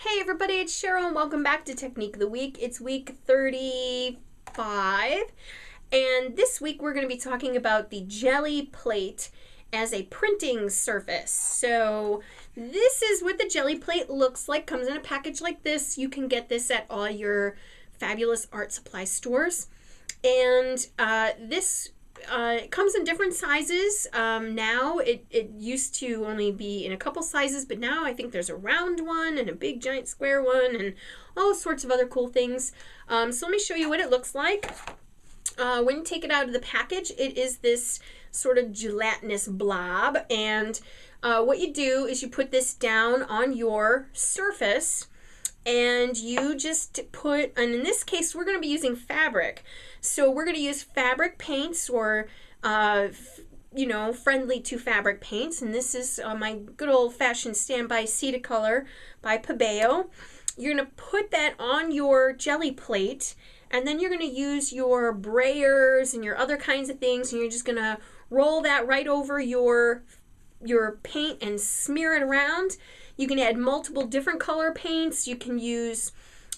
Hey everybody, it's Cheryl and welcome back to Technique of the Week. It's week 35 and this week we're going to be talking about the Gelli Plate as a printing surface. So this is what the Gelli Plate looks like. Comes in a package like this. You can get this at all your fabulous art supply stores. And it comes in different sizes. Now it used to only be in a couple sizes, but now I think there's a round one and a big giant square one and all sorts of other cool things. So let me show you what it looks like. When you take it out of the package, it is this sort of gelatinous blob, and what you do is you put this down on your surface and you just put, and in this case we're going to be using fabric. So we're going to use fabric paints or, friendly to fabric paints. And this is my good old-fashioned standby Cedacolor by Pabeo. You're going to put that on your Gelli Plate, and then you're going to use your brayers and your other kinds of things, and you're just going to roll that right over your paint and smear it around. You can add multiple different color paints. You can use,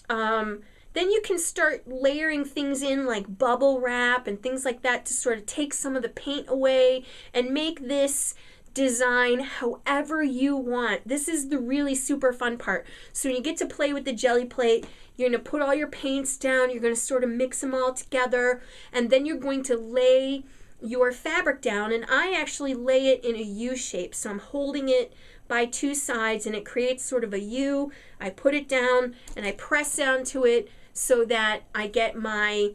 then you can start layering things in like bubble wrap and things like that to sort of take some of the paint away and make this design however you want. This is the really super fun part. So when you get to play with the Gelli Plate, you're going to put all your paints down, you're going to sort of mix them all together, and then you're going to lay your fabric down, and I actually lay it in a U shape. So I'm holding it by two sides and it creates sort of a U. I put it down and I press down to it so that I get my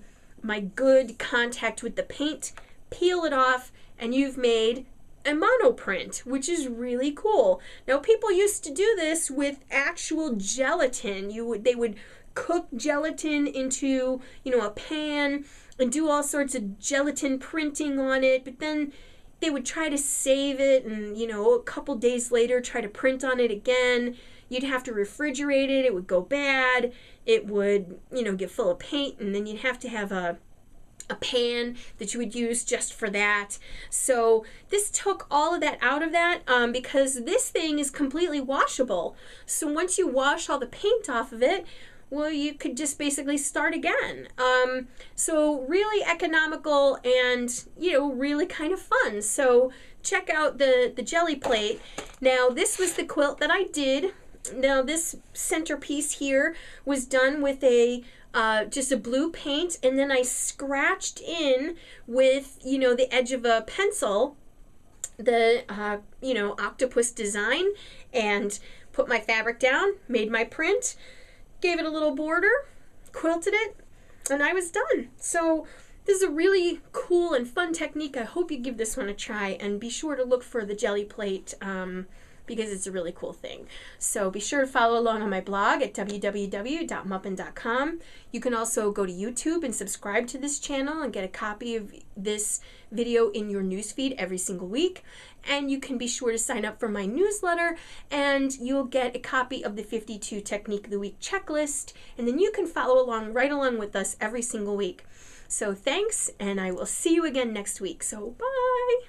good contact with the paint, peel it off, and you've made a monoprint, which is really cool. Now people used to do this with actual gelatin. They would cook gelatin into, a pan and do all sorts of gelatin printing on it, but then they would try to save it and, a couple days later try to print on it again. You'd have to refrigerate it. It would go bad. It would, get full of paint, and then you'd have to have a pan that you would use just for that. So this took all of that out of that because this thing is completely washable. So once you wash all the paint off of it, well, you could just basically start again. So really economical and, really kind of fun. So check out the Gelli Plate. Now, this was the quilt that I did. Now, this centerpiece here was done with a just a blue paint, and then I scratched in with, the edge of a pencil, the, octopus design, and put my fabric down, made my print, gave it a little border, quilted it, and I was done. So this is a really cool and fun technique. I hope you give this one a try, and be sure to look for the Gelli Plate because it's a really cool thing. So be sure to follow along on my blog at www.muppin.com. You can also go to YouTube and subscribe to this channel and get a copy of this video in your newsfeed every single week. And you can be sure to sign up for my newsletter, and you'll get a copy of the 52 Technique of the Week checklist, and then you can follow right along with us every single week. So thanks, and I will see you again next week. So bye!